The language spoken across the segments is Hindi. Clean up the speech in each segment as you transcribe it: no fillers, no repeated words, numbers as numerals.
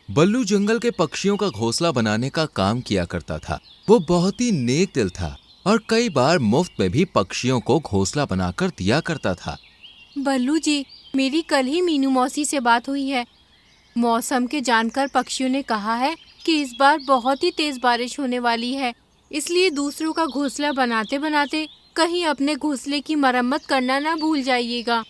बल्लू जंगल के पक्षियों का घोंसला बनाने का काम किया करता था। वो बहुत ही नेक दिल था और कई बार मुफ्त में भी पक्षियों को घोंसला बनाकर दिया करता था। बल्लू जी, मेरी कल ही मीनू मौसी से बात हुई है। मौसम के जानकर पक्षियों ने कहा है कि इस बार बहुत ही तेज बारिश होने वाली है, इसलिए दूसरों का घोंसला बनाते बनाते कहीं अपने घोंसले की मरम्मत करना ना भूल जाइएगा।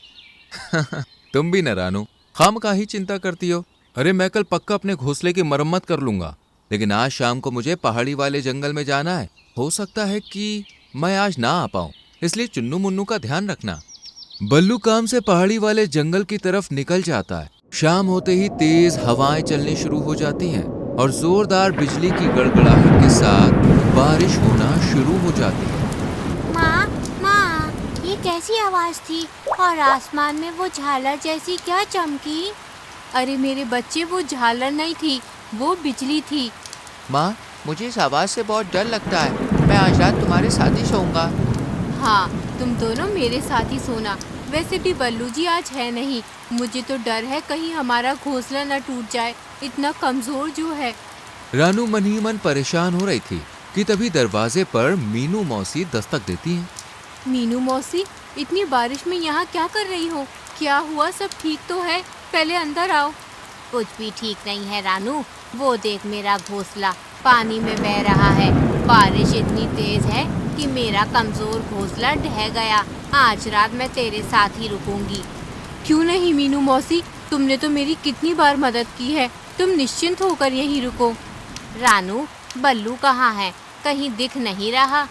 तुम भी न रानू, खामखा चिंता करती हो। अरे मैं कल पक्का अपने घोंसले की मरम्मत कर लूंगा, लेकिन आज शाम को मुझे पहाड़ी वाले जंगल में जाना है। हो सकता है कि मैं आज ना आ पाऊं, इसलिए चुन्नू मुन्नू का ध्यान रखना। बल्लू काम से पहाड़ी वाले जंगल की तरफ निकल जाता है। शाम होते ही तेज हवाएं चलनी शुरू हो जाती हैं और जोरदार बिजली की गड़गड़ाहट के साथ बारिश होना शुरू हो जाती है। माँ, माँ, ये कैसी आवाज थी और आसमान में वो झालर जैसी क्या चमकी? अरे मेरे बच्चे, वो झालर नहीं थी, वो बिजली थी। माँ, मुझे इस आवाज़ से बहुत डर लगता है। मैं आज रात तुम्हारे साथ ही सोऊंगा। हाँ, तुम दोनों मेरे साथ ही सोना। वैसे भी बल्लू जी आज है नहीं। मुझे तो डर है कहीं हमारा घोंसला न टूट जाए, इतना कमजोर जो है। रानू मन ही मन परेशान हो रही थी कि तभी दरवाजे पर मीनू मौसी दस्तक देती हैं। मीनू मौसी, इतनी बारिश में यहाँ क्या कर रही हो? क्या हुआ, सब ठीक तो है? पहले अंदर आओ। कुछ भी ठीक नहीं है रानू। वो देख, मेरा घोंसला पानी में बह रहा है। बारिश इतनी तेज है कि मेरा कमजोर घोंसला ढह गया। आज रात मैं तेरे साथ ही रुकूंगी। क्यों नहीं मीनू मौसी, तुमने तो मेरी कितनी बार मदद की है। तुम निश्चिंत होकर यहीं रुको। रानू, बल्लू कहाँ है? कहीं दिख नहीं रहा।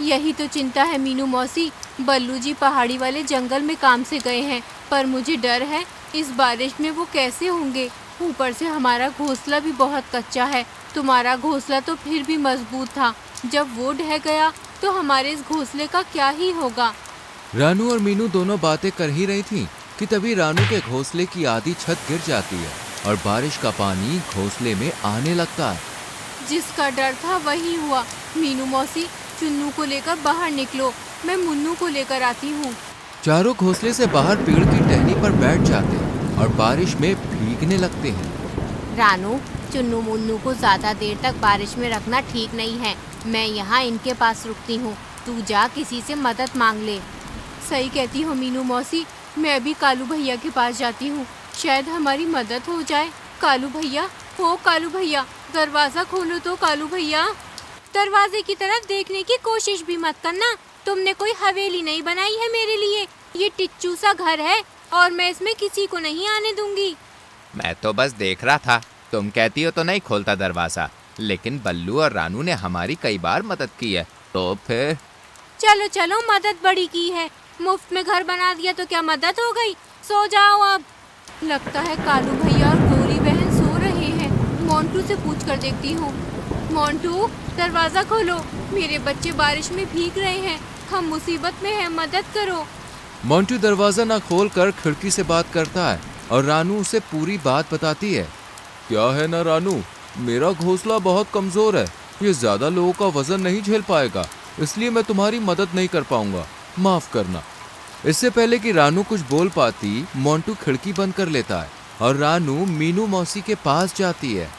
यही तो चिंता है मीनू मौसी। बल्लू जी पहाड़ी वाले जंगल में काम से गए हैं, पर मुझे डर है इस बारिश में वो कैसे होंगे। ऊपर से हमारा घोंसला भी बहुत कच्चा है। तुम्हारा घोंसला तो फिर भी मजबूत था, जब वो ढह गया तो हमारे इस घोंसले का क्या ही होगा। रानू और मीनू दोनों बातें कर ही रही थीं कि तभी रानू के घोंसले की आधी छत गिर जाती है और बारिश का पानी घोंसले में आने लगता है। जिसका डर था वही हुआ। मीनू मौसी, चुन्नू को लेकर बाहर निकलो, मैं मुन्नू को लेकर आती हूँ। चारों घोंसले से बाहर पेड़ की टहनी पर बैठ जाते हैं और बारिश में भीगने लगते हैं। रानू, चुन्नू मुन्नू को ज्यादा देर तक बारिश में रखना ठीक नहीं है। मैं यहाँ इनके पास रुकती हूँ। तू जा किसी से मदद मांग ले। सही कहती हो मीनू मौसी, मैं अभी कालू भैया के पास जाती हूँ, शायद हमारी मदद हो जाए। कालू भैया, हो कालू भैया, दरवाजा खोलो तो कालू भैया। दरवाजे की तरफ देखने की कोशिश भी मत करना। तुमने कोई हवेली नहीं बनाई है मेरे लिए। ये टिच्चू सा घर है और मैं इसमें किसी को नहीं आने दूंगी। मैं तो बस देख रहा था। तुम कहती हो तो नहीं खोलता दरवाज़ा, लेकिन बल्लू और रानू ने हमारी कई बार मदद की है, तो फिर। चलो चलो, मदद बड़ी की है। मुफ्त में घर बना दिया तो क्या मदद हो गई? सो जाओ अब। लगता है कालू भैया और गौरी बहन सो रहे हैं। मोंटू से पूछ कर देखती हूँ। मोंटू, दरवाजा खोलो, मेरे बच्चे बारिश में भीग रहे हैं, हम मुसीबत में हैं, मदद करो। मोंटू दरवाजा न खोलकर खिड़की से बात करता है और रानू उसे पूरी बात बताती है। क्या है ना रानू, मेरा घोंसला बहुत कमजोर है, ये ज्यादा लोगों का वजन नहीं झेल पाएगा, इसलिए मैं तुम्हारी मदद नहीं कर पाऊंगा, माफ करना। इससे पहले कि रानू कुछ बोल पाती, मोंटू खिड़की बंद कर लेता है और रानू मीनू मौसी के पास जाती है।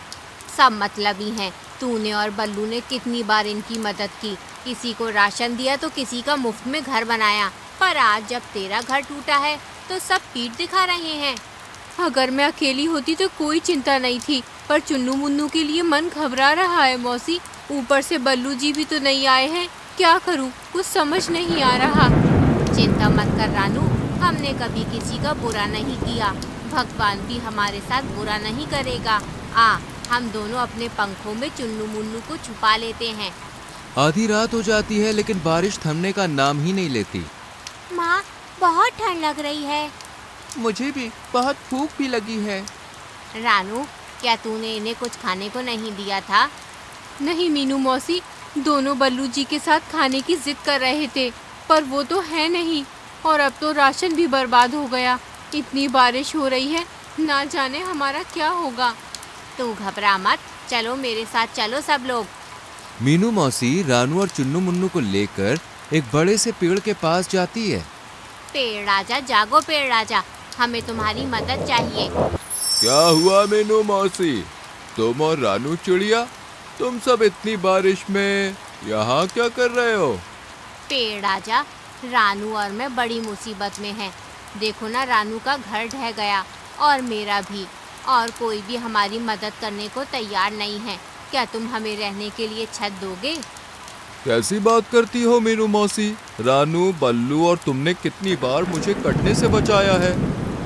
सब मतलबी हैं। तूने और बल्लू ने कितनी बार इनकी मदद की। किसी को राशन दिया तो किसी का मुफ्त में घर बनाया, पर आज जब तेरा घर टूटा है तो सब पीठ दिखा रहे हैं। अगर मैं अकेली होती तो कोई चिंता नहीं थी, पर चुन्नू मुन्नू के लिए मन घबरा रहा है मौसी। ऊपर से बल्लू जी भी तो नहीं आए हैं, क्या करूं, कुछ समझ नहीं आ रहा। चिंता मत कर रानू, हमने कभी किसी का बुरा नहीं किया। भगवान भी हमारे साथ बुरा नहीं करेगा। हम दोनों अपने पंखों में चुन्नू मुन्नू को छुपा लेते हैं। आधी रात हो जाती है लेकिन बारिश थमने का नाम ही नहीं लेती। माँ, बहुत ठंड लग रही है। मुझे भी बहुत भूख भी लगी है। रानू, क्या तूने इन्हें कुछ खाने को नहीं दिया था? नहीं मीनू मौसी, दोनों बल्लू जी के साथ खाने की जिद कर रहे थे, पर वो तो है नहीं, और अब तो राशन भी बर्बाद हो गया। इतनी बारिश हो रही है, ना जाने हमारा क्या होगा। तू घबरा मत, चलो मेरे साथ चलो सब लोग। मीनू मौसी रानू और चुन्नू मुन्नू को लेकर एक बड़े से पेड़ के पास जाती है। पेड़ राजा जागो, पेड़ राजा, हमें तुम्हारी मदद चाहिए। क्या हुआ मीनू मौसी, तुम और रानू चिड़िया, तुम सब इतनी बारिश में यहाँ क्या कर रहे हो? पेड़ आजा, रानू और मैं बड़ी मुसीबत में हैं। देखो ना, रानू का घर ढह गया और मेरा भी, और कोई भी हमारी मदद करने को तैयार नहीं है। क्या तुम हमें रहने के लिए छत दोगे? कैसी बात करती हो मीनू मौसी? रानू, बल्लू और तुमने कितनी बार मुझे कटने से बचाया है।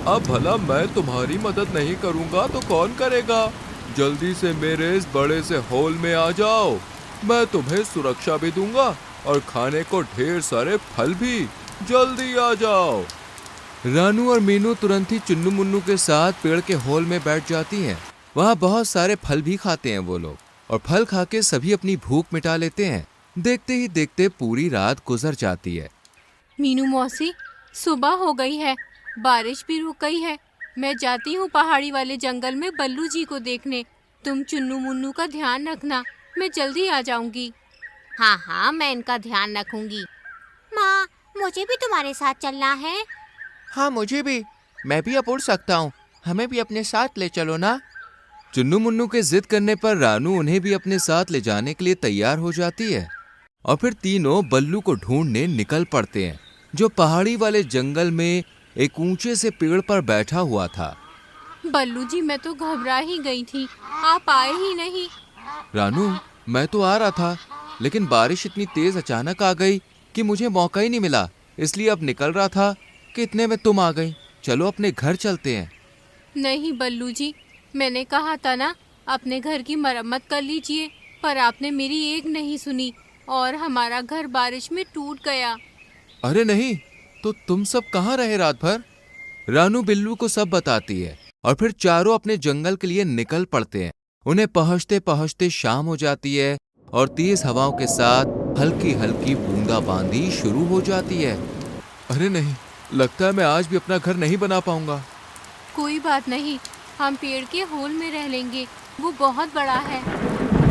अब भला मैं तुम्हारी मदद नहीं करूँगा तो कौन करेगा? जल्दी से मेरे इस बड़े से होल में आ जाओ, मैं तुम्हें सुरक्षा भी दूंगा और खाने को ढेर सारे फल भी। जल्दी आ जाओ। रानू और मीनू तुरंत ही चुन्नू मुन्नू के साथ पेड़ के होल में बैठ जाती हैं। वहाँ बहुत सारे फल भी खाते हैं वो लोग, और फल खा के सभी अपनी भूख मिटा लेते हैं। देखते ही देखते पूरी रात गुजर जाती है। मीनू मौसी, सुबह हो गई है, बारिश भी रुक गई है। मैं जाती हूँ पहाड़ी वाले जंगल में बल्लू जी को देखने। तुम चुन्नू मुन्नू का ध्यान रखना, मैं जल्दी आ जाऊंगी। हाँ हाँ, मैं इनका ध्यान रखूंगी। माँ, मुझे भी तुम्हारे साथ चलना है। हाँ मुझे भी, मैं भी अब उड़ सकता हूँ, हमें भी अपने साथ ले चलो ना। चुन्नू मुन्नू के जिद करने पर रानू उन्हें भी अपने साथ ले जाने के लिए तैयार हो जाती है, और फिर तीनों बल्लू को ढूंढने निकल पड़ते हैं, जो पहाड़ी वाले जंगल में एक ऊंचे से पेड़ पर बैठा हुआ था। बल्लू जी, मैं तो घबरा ही गई थी, आप आए ही नहीं। रानू, मैं तो आ रहा था, लेकिन बारिश इतनी तेज अचानक आ गई कि मुझे मौका ही नहीं मिला। इसलिए अब निकल रहा था कि इतने में तुम आ गई। चलो अपने घर चलते हैं। नहीं बल्लू जी, मैंने कहा था ना, अपने घर की मरम्मत कर लीजिए, पर आपने मेरी एक नहीं सुनी और हमारा घर बारिश में टूट गया। अरे नहीं, तो तुम सब कहाँ रहे रात भर? रानू बिल्लू को सब बताती है, और फिर चारों अपने जंगल के लिए निकल पड़ते हैं। उन्हें पहुंचते पहुंचते शाम हो जाती है, और तेज हवाओं के साथ हल्की हल्की बूंदाबांदी शुरू हो जाती है। अरे नहीं, लगता है मैं आज भी अपना घर नहीं बना पाऊंगा। कोई बात नहीं, हम पेड़ के होल में रह लेंगे, वो बहुत बड़ा है।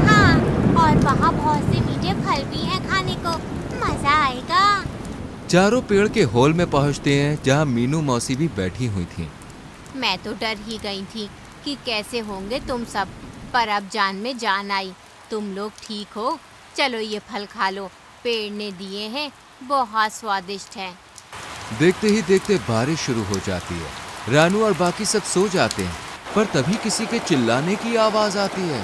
हाँ, और वहाँ बहुत से मीठे फल भी हैं खाने को, मजा आएगा। चारों पेड़ के होल में पहुंचते हैं, जहां मीनू मौसी भी बैठी हुई थी। मैं तो डर ही गई थी कि कैसे होंगे तुम सब, पर अब जान में जान आई। तुम लोग ठीक हो? चलो ये फल खा लो, पेड़ ने दिए हैं, बहुत स्वादिष्ट है। देखते ही देखते बारिश शुरू हो जाती है। रानू और बाकी सब सो जाते हैं, पर तभी किसी के चिल्लाने की आवाज आती है।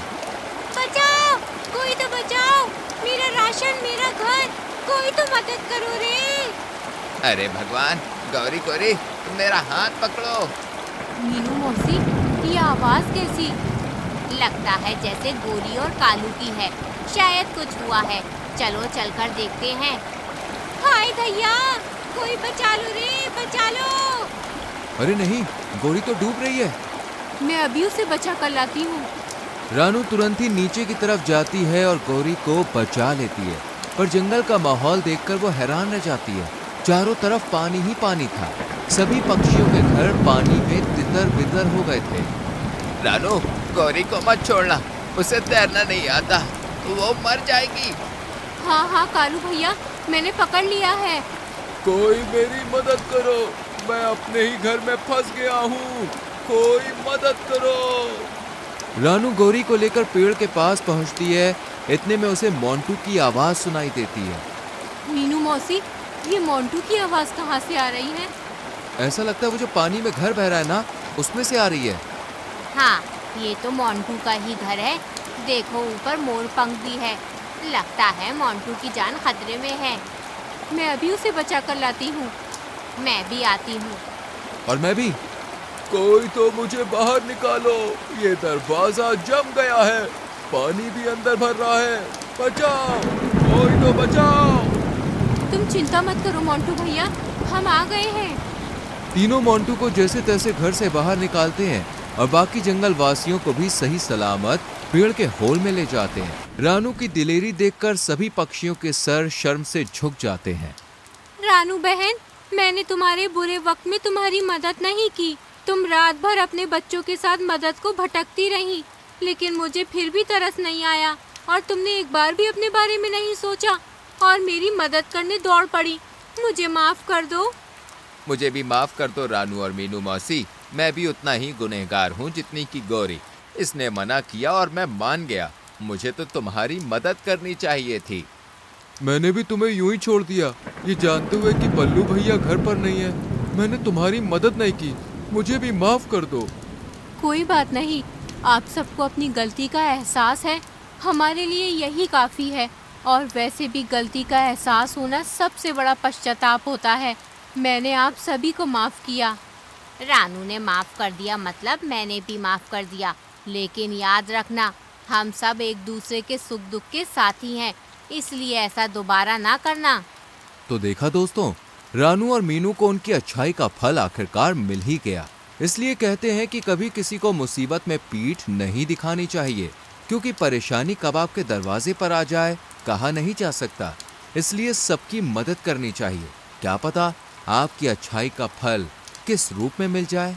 बचाओ, कोई तो बचाओ, मेरा राशन, मेरा घर, कोई तो मदद करो रे। अरे भगवान, गौरी गौरी, तुम मेरा हाथ पकड़ो। मीनू मौसी, ये आवाज कैसी? लगता है जैसे गोरी और कालू की है, शायद कुछ हुआ है। चलो चलकर देखते हैं। हाय भैया, कोई बचा लो रे, बचा लो। अरे नहीं, गोरी तो डूब रही है। मैं अभी उसे बचा कर लाती हूँ। रानू तुरंत ही नीचे की तरफ जाती है और गौरी को बचा लेती है, पर जंगल का माहौल देखकर वो हैरान रह जाती है। चारों तरफ पानी ही पानी था। सभी पक्षियों के घर पानी में तितर बितर हो गए थे। रानू, गौरी को मत छोड़ना, उसे तैरना नहीं आता, वो मर जाएगी। हाँ हाँ कालू भैया, मैंने पकड़ लिया है। कोई मेरी मदद करो, मैं अपने ही घर में फंस गया हूँ, कोई मदद करो। रानू गौरी को लेकर पेड़ के पास पहुँचती है। इतने में उसे मोंटू की आवाज सुनाई देती है। मीनू मौसी, ये मोंटू की आवाज कहाँ से आ रही है? ऐसा लगता है वो जो पानी में घर बह रहा है ना, उसमें से आ रही है। हाँ, ये तो मोंटू का ही घर है। देखो ऊपर मोर पंख भी है, लगता है मोंटू की जान खतरे में है। मैं अभी उसे बचा कर लाती हूँ। मैं भी आती हूँ। और मैं भी। कोई तो मुझे बाहर निकालो, ये दरवाजा जम गया है, पानी भी अंदर भर रहा है। बचाओ, कोई तो बचाओ। तुम चिंता मत करो मोंटू भैया, हम आ गए हैं। तीनों मोंटू को जैसे तैसे घर से बाहर निकालते हैं और बाकी जंगल वासियों को भी सही सलामत पेड़ के होल में ले जाते हैं। रानू की दिलेरी देखकर सभी पक्षियों के सर शर्म से झुक जाते हैं। रानू बहन, मैंने तुम्हारे बुरे वक्त में तुम्हारी मदद नहीं की। तुम रात भर अपने बच्चों के साथ मदद को भटकती रही, लेकिन मुझे फिर भी तरस नहीं आया और तुमने एक बार भी अपने बारे में नहीं सोचा और मेरी मदद करने दौड़ पड़ी। मुझे माफ कर दो। मुझे भी माफ कर दो रानू और मीनू मौसी, मैं भी उतना ही गुनहगार हूँ जितनी की गौरी। इसने मना किया और मैं मान गया। मुझे तो तुम्हारी मदद करनी चाहिए थी। मैंने भी तुम्हें यूं ही छोड़ दिया, ये जानते हुए कि बल्लू भैया घर पर नहीं है। मैंने तुम्हारी मदद नहीं की, मुझे भी माफ कर दो। कोई बात नहीं, आप सबको अपनी गलती का एहसास है, हमारे लिए यही काफ़ी है। और वैसे भी गलती का एहसास होना सबसे बड़ा पश्चाताप होता है। मैंने आप सभी को माफ़ किया। रानू ने माफ कर दिया मतलब मैंने भी माफ कर दिया। लेकिन याद रखना, हम सब एक दूसरे के सुख दुख के साथी हैं, इसलिए ऐसा दोबारा ना करना। तो देखा दोस्तों, रानू और मीनू को उनकी अच्छाई का फल आखिरकार मिल ही गया। इसलिए कहते हैं कि कभी किसी को मुसीबत में पीठ नहीं दिखानी चाहिए, क्योंकि परेशानी कब आपके दरवाजे पर आ जाए कहा नहीं जा सकता। इसलिए सबकी मदद करनी चाहिए। क्या पता आपकी अच्छाई का फल किस रूप में मिल जाए।